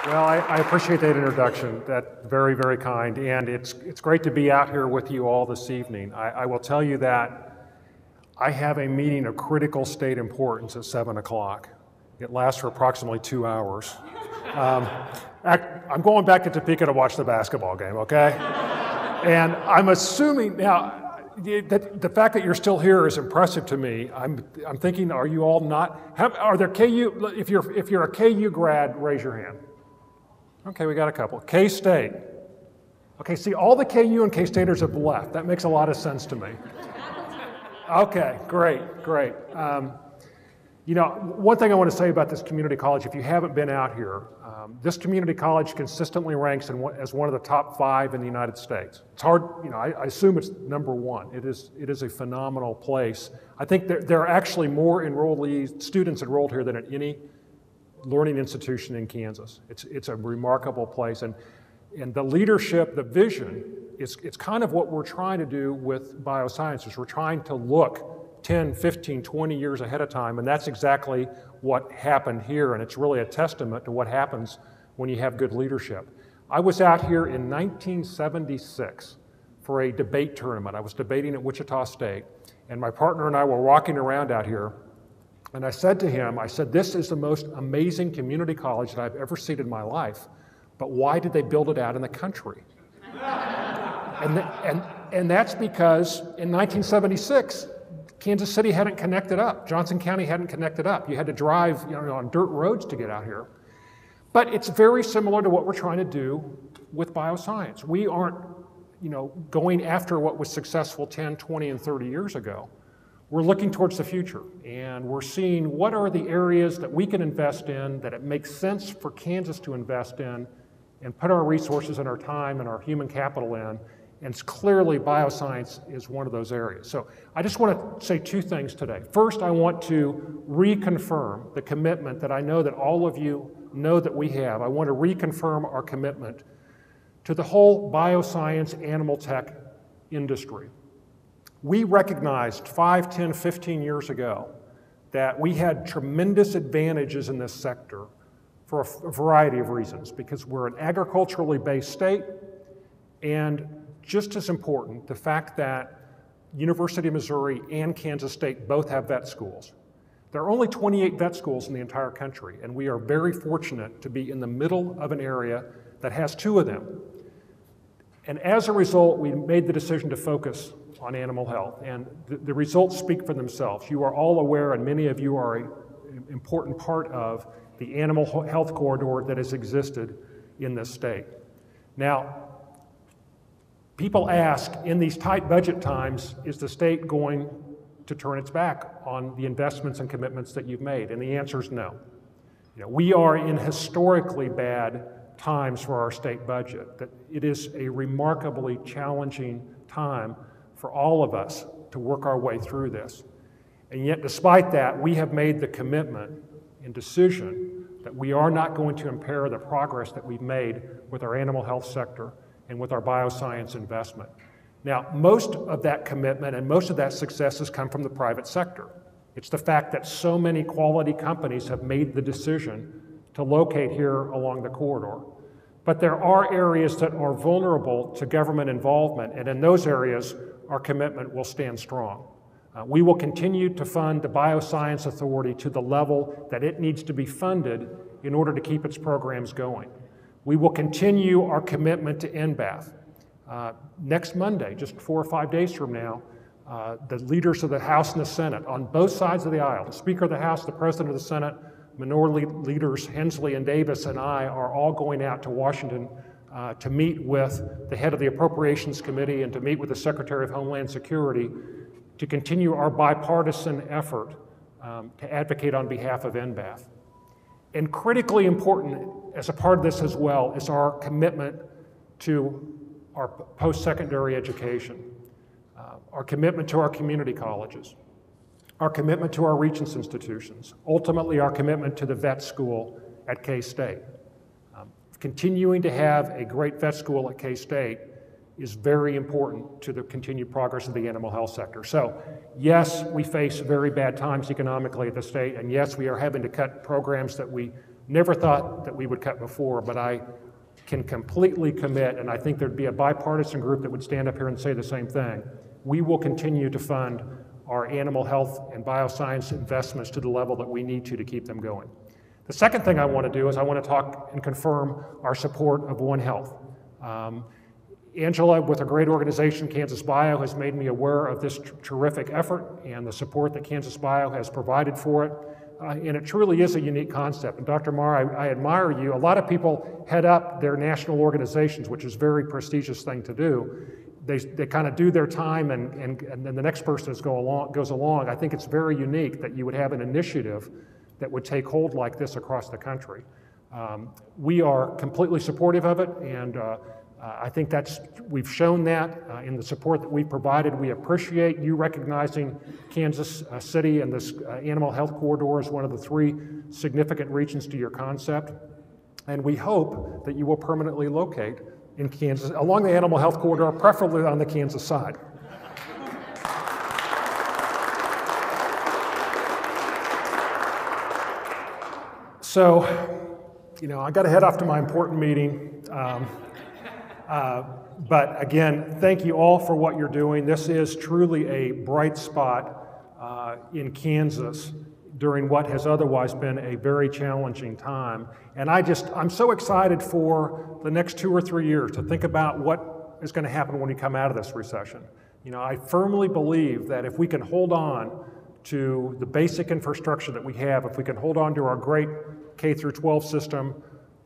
Well, I appreciate that introduction. That's very, very kind. And it's great to be out here with you all this evening. I will tell you that I have a meeting of critical state importance at 7 o'clock. It lasts for approximately 2 hours. I'm going back to Topeka to watch the basketball game, okay? And I'm assuming now, the fact that you're still here is impressive to me. I'm thinking, are you all not? Are there KU? If you're a KU grad, raise your hand. Okay, we got a couple. K-State. Okay, see, all the KU and K-Staters have left. That makes a lot of sense to me. Okay, great. You know, one thing I want to say about this community college, if you haven't been out here, this community college consistently ranks as one of the top 5 in the United States. It's hard, you know, I assume it's number 1. It is a phenomenal place. I think there are actually more students enrolled here than at any learning institution in Kansas. It's a remarkable place, and the leadership, the vision, it's kind of what we're trying to do with biosciences. We're trying to look 10, 15, 20 years ahead of time, and that's exactly what happened here, and it's really a testament to what happens when you have good leadership. I was out here in 1976 for a debate tournament. I was debating at Wichita State, and my partner and I were walking around out here, and I said to him, this is the most amazing community college that I've ever seen in my life, but why did they build it out in the country? And that's because in 1976, Kansas City hadn't connected up. Johnson County hadn't connected up. You had to drive, on dirt roads to get out here. But it's very similar to what we're trying to do with bioscience. We aren't, going after what was successful 10, 20, and 30 years ago. We're looking towards the future, and we're seeing what are the areas that we can invest in, that it makes sense for Kansas to invest in, and put our resources and our time and our human capital in. And clearly, bioscience is one of those areas. So I just want to say 2 things today. First, I want to reconfirm the commitment that I know that all of you know that we have. I want to reconfirm our commitment to the whole bioscience animal tech industry. We recognized 5, 10, 15 years ago that we had tremendous advantages in this sector for a variety of reasons, because we're an agriculturally based state, and just as important, the fact that University of Missouri and Kansas State both have vet schools. There are only 28 vet schools in the entire country, and we are very fortunate to be in the middle of an area that has 2 of them. And as a result, we made the decision to focus on animal health, and the results speak for themselves. You are all aware, and many of you are an important part of the animal health corridor that has existed in this state. Now, people ask, in these tight budget times, is the state going to turn its back on the investments and commitments that you've made? And the answer is no. We are in historically bad times for our state budget. That it is a remarkably challenging time for all of us to work our way through this. And yet, despite that, we have made the commitment and decision that we are not going to impair the progress that we've made with our animal health sector and with our bioscience investment. Now, most of that commitment and most of that success has come from the private sector. It's the fact that so many quality companies have made the decision to locate here along the corridor. But there are areas that are vulnerable to government involvement, and in those areas, our commitment will stand strong. We will continue to fund the Bioscience Authority to the level that it needs to be funded in order to keep its programs going. We will continue our commitment to NBAF. Next Monday, just 4 or 5 days from now, the leaders of the House and the Senate on both sides of the aisle, the Speaker of the House, the President of the Senate, minority leaders Hensley and Davis and I are all going out to Washington to meet with the head of the Appropriations Committee and to meet with the Secretary of Homeland Security to continue our bipartisan effort to advocate on behalf of NBAF. And critically important as a part of this as well is our commitment to our post-secondary education, our commitment to our community colleges, our commitment to our Regents institutions, ultimately our commitment to the vet school at K-State. Continuing to have a great vet school at K-State is very important to the continued progress of the animal health sector. So yes, we face very bad times economically at the state, and yes, we are having to cut programs that we Never thought that we would cut before, but I can completely commit, and I think there'd be a bipartisan group that would stand up here and say the same thing. We will continue to fund our animal health and bioscience investments to the level that we need to keep them going. The second thing I want to do is I want to talk and confirm our support of One Health. Angela, with a great organization, Kansas Bio, has made me aware of this terrific effort and the support that Kansas Bio has provided for it. And it truly is a unique concept. And Dr. Marr, I admire you. A lot of people head up their national organizations, which is a very prestigious thing to do. They kind of do their time and then the next person goes along. I think it's very unique that you would have an initiative that would take hold like this across the country. We are completely supportive of it, and I think we've shown that in the support that we've provided. We appreciate you recognizing Kansas City and this animal health corridor as one of the 3 significant regions to your concept. And we hope that you will permanently locate in Kansas, along the animal health corridor, preferably on the Kansas side. So, I got to head off to my important meeting. But again, thank you all for what you're doing. This is truly a bright spot in Kansas during what has otherwise been a very challenging time. And I'm so excited for the next 2 or 3 years to think about what is going to happen when we come out of this recession. I firmly believe that if we can hold on to the basic infrastructure that we have, if we can hold on to our great K through 12 system,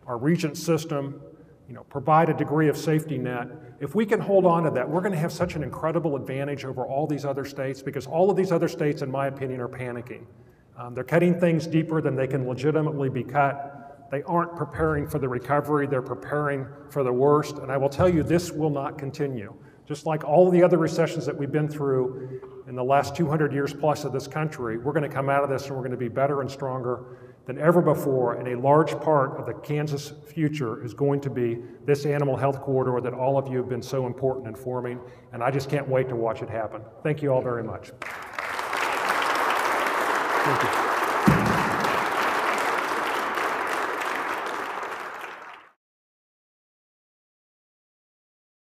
our Regent system, provide a degree of safety net. If we can hold on to that, we're going to have such an incredible advantage over all these other states, because all of these other states, in my opinion, are panicking. They're cutting things deeper than they can legitimately be cut. They aren't preparing for the recovery, they're preparing for the worst. And I will tell you, this will not continue. Just like all the other recessions that we've been through in the last 200 years plus of this country, we're going to come out of this and we're going to be better and stronger than ever before, and a large part of the Kansas future is going to be this animal health corridor that all of you have been so important in forming, and I just can't wait to watch it happen. Thank you all very much. Thank you.